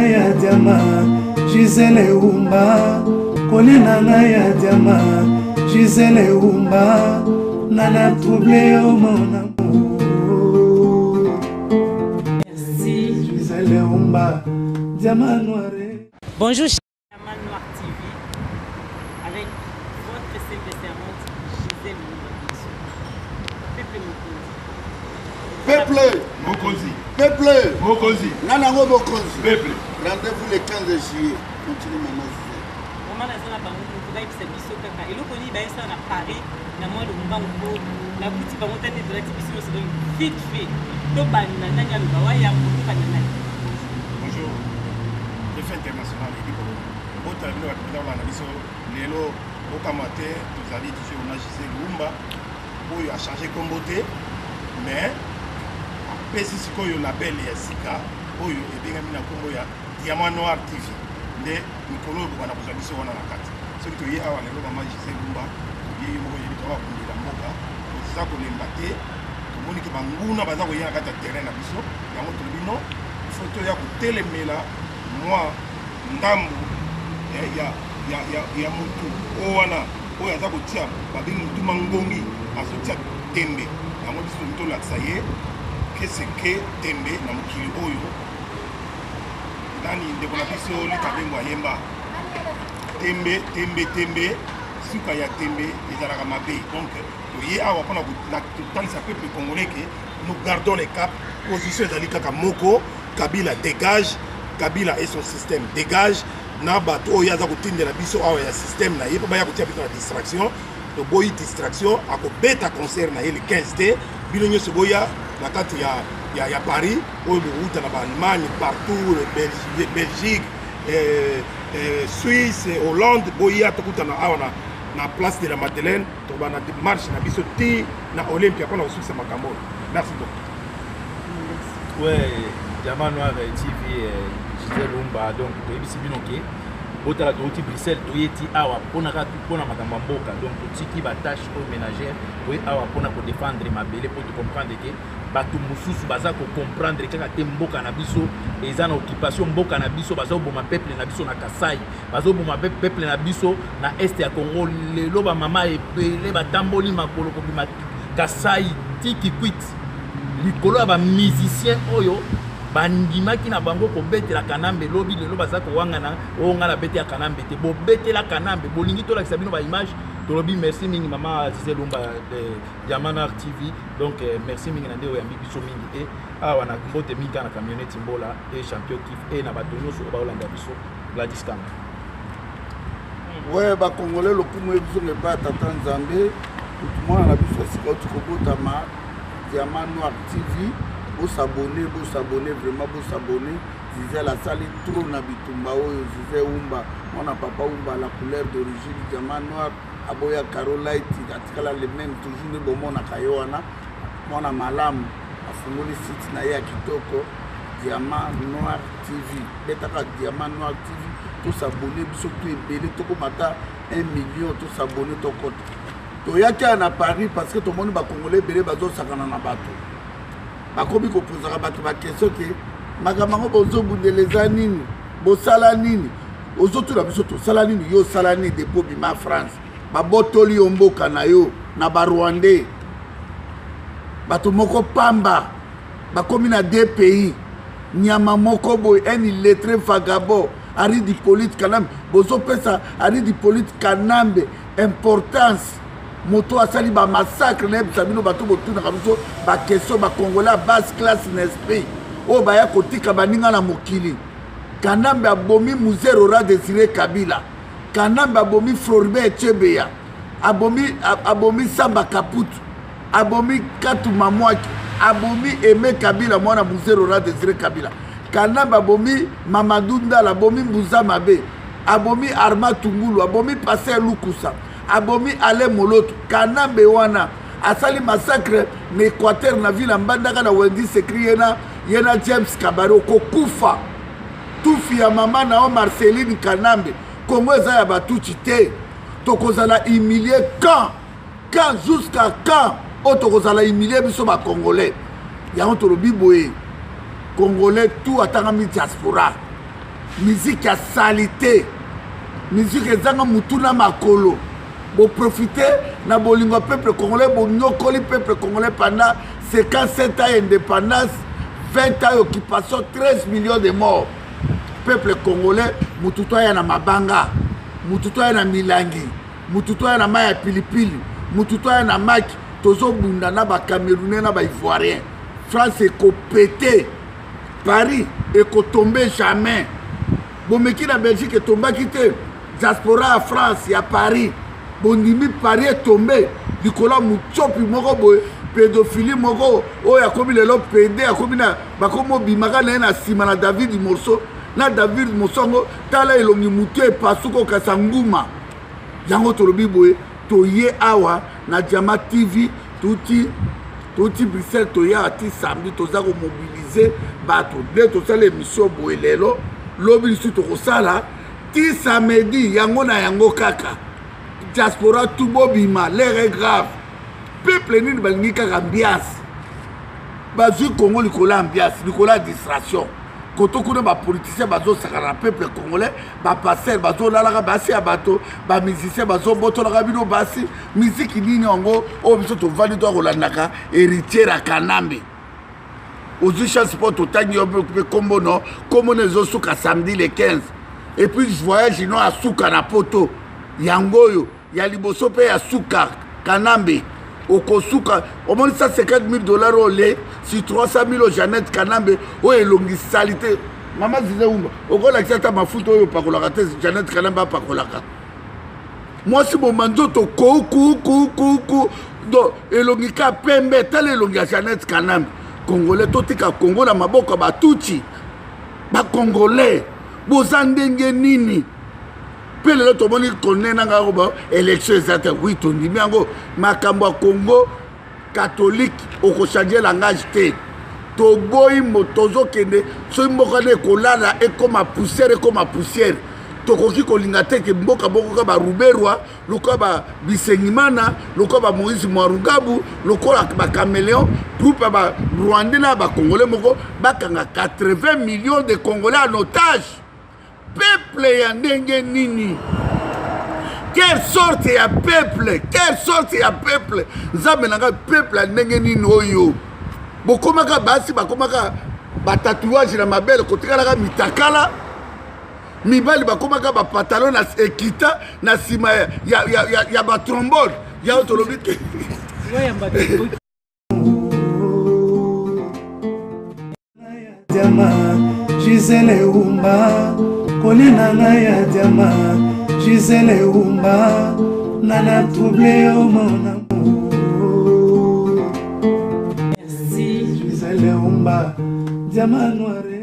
ya diama Gisele Umba kolina ya diama Gisele Umba nana troublé au mon amour. Merci Gisele Umba diamant noir. Bonjour Diamant Noir TV avec votre simple servante Gisele Umba. Peuple Mokonzi. Peuple Mokonzi. Nanango Mokonzi. Peuple. Rendez-vous le 15 juillet. Continue maman. Maman nazana bango kubai biso kaka eloko ni baisa na Paris na moi de mbango la boutique bango tête de la biso c'est donc vite fait to banana nanya lubawa ya mutu banana. Bonjour. Défi international et dit autre nous dans la biso lelo okamate tozali toujours on a Gisele Umba oyo a changé comboté mais pesi sikoyo label ya sika oyo ebengami na kombo ya Diamant Noir TV nde mikolo bokana kozwa biso wana na kati soki toye awa lelo mama Gisele Umba ye moko yebi toka kundela mboka toza kolemba te tomoni ke banguna baza koya na kati ya terrain na biso yango tolobi no foto ya kotelemela mwa ndambu ya mutu oyo wana oyo aza kotia babengi mutu mangongi azotia tembe yango biso tolakisa ye keseke tembe na mokili oyo nani ndeko na biso likabengo ayemba tembe suka ya tembe ezalaka mabe donc toye awa mpona kotalisa peuple congolais ke nous gardons les cap position ezali kaka moko Kabila dégage Kabila et son système dégage na bato oyo aza kotindela biso awa ya système na ye mpo baya kotia biso na distraction toboyi distraction akobeta concert na ye le 15 te bino nyonso boya na kati ya Paris oyo bouta na Allemagne partout Belgique Suisse Hollande boya tokutana awa na place de la Madeleine to bana marche na biso ti na Olympia pona osukisa makambo. Merci beaucoup. Ouais, Diamant Noir TV Gisele Umba donc toyebisi bino ke botala touti Bruxelles toyeti awa pona makambo mboka donc tiki ba tâche au ménagère oui awa pona ko défendre mabele pour te comprendre que bato mususu baza ko comprendre kaka te mboka na biso eza na occupation mboka na biso baza oboma peuple na biso na Kasai baza oboma peuple na biso na est ya Congo lelo ba mama ebele batamboli makolo ko bima Kasai tiki quit likolo ya ba musicien oyo bandimaki na bango kobetela kanambe lobi lelo baza kowangana onga na bete ya kanambe te bobetela kanambe bolingi tolakisa bino ba image tolobi merci mingi mama Gisele Umba de Diamant Noir TV donc merci mingi na ndeo ya biso mingi e awa na mbote mingi na camionnette mbola et champion kif et na bato nyonso baolanda biso Gladys Kanga. Ouais, ba congolais le kumu ebiso ne pas tata Nzambe tout monde na biso sika tukobotama Diamant Noir TV. Vous s'abonner vraiment vous s'abonner. Gisele a sali trop na bitumba oyo Gisele Umba mon papa Umba la couleur d'origine Diamant Noir aboya Carolite atikala le même toujours ne bon mona kayoana mona malam afungoli site na ya kitoko Diamant Noir TV betaka Diamant Noir TV tout s'abonner biso tout ebele toko mata 1 million tout s'abonner to kote to yaka na Paris parce que tout le monde ba congolais belé bazo sakana na bato bakomi kopozaka bato bakestion ke makambo bozobundeleza nini bosala nini ozotuna biso tosala nini yo osala nini depo bima France babotoli yo mboka na yo na barwandais bato moko pamba bakomi na 2 pays nyama moko boy un illettré vagabond ari di politique kanambe bozopesa ari di politique kanambe importance moto asali ba massacre na bino bato botuna kabiso ba question ba congolais basse classe n'esprit o ba ya kotika baninga na mokili kanambe abomi Muzero Ra Désiré Kabila kanambe abomi Floribert Chebeya abomi Samba Kaputu abomi Katuma Mwaki abomi Aimé Kabila mwana Muzero Ra Désiré Kabila kanambe abomi Mamadou Ndala abomi Mbuza Mabe abomi Arma Tungulu abomi Passer Lukusa abomi Ale Moloto kanambe wana asali massacre na Équateur na ville mbandaka na Wendy Sekri yena James Kabaro kokufa tufi ya mama na Marceline Kanambe Congo eza ya batuchi te tokozala humilier quand jusqu'à quand tokozala humilier biso ba congolais yango tolobi boye congolais tout atangami diaspora musique ya salité musique ezanga mutu na makolo boprofite na bolingo peuple congolais bonyokoli peuple congolais pendant 57 ans d'indépendance 20 ans d'occupation 13 millions de morts peuple congolais mutu to ya na mabanga mutu to ya na milangi mutu to ya na maya pilipili mutu to ya na maki tozobunda na bacamerounais na baivoirien France ekopete Paris ekotombe jamais bomeki na Belgique etombaki te diaspora ya France ya Paris bondimi Paris etombe likolo mutsopi moko boye pédophilie moko oyo akomi lelo pede akomi na bakomi obimaka na ye na nsima na David Morso na David Mosongo tala elongi mutu epasuka okasa nguma yango tolobi boye toye awa na Diama TV touti Bruxelles toya ati samedi toza komobilize bato nde tosala émission boye lelo lobi lisu tokosala ti samedi yango na yango kaka diaspora tout bobima l'air est grave peuple nini balingi kaka ambiance bazwi Congo likolo ambiance likolo distraction koto kuna bapoliticien bazosakana na peuple congolais bapasteur bazolalaka basi ya bato bamusicien bazobotolaka bino basi miziki nini yango oyo biso tovandi to akolandaka héritier ya Kanambe ozwi chance mpo totangi yo mpe kombo no ezosuka samedi le 15 et puis voyage ino asuka na poto yango oyo ya liboso mpe ya suka Kanambe okosuka omoni $150,000 ole si 300,000 Jeannette Kanambe oyo elongi salité mama zize umba okolakisa ata mafuta oyo pakolaka te Jeannette Kanambe apakolaka mwasi bomba nzoto kuku do elongi ka pembe tala elongi ya Jeannette Kanambe congolais totika Congo na maboko ya batuti bacongolais boza ndenge nini mpe lelo tomoni konena ngako ba élection eza te wi tondimi yango makambo ya Congo catholique okochange langage te toboyi tozokende soki mboka nde ekolala ekoma poussière tokoki kolinga te ke mboka bokoka baruberwa lokola babisengimana lokola bamoïse mwarugabu lokola bacaméléon groupe ya barwandais na bacongolais moko bakanga 80 millions de congolais en otage peuple ya ndenge nini quelle sorte ya peuple nzambe nanga peuple ya ndenge nini oyo bokomaka basi bakomaka batatouage na mabele kotikalaka mitakala mibali bakomaka bapantalon na ekita na nsima ya batrombone yao tolobi te Diama Gisele Umba kolina na ya Diama Gisele Umba nana troublé au mon amour. Merci Gisele Umba Diama noire.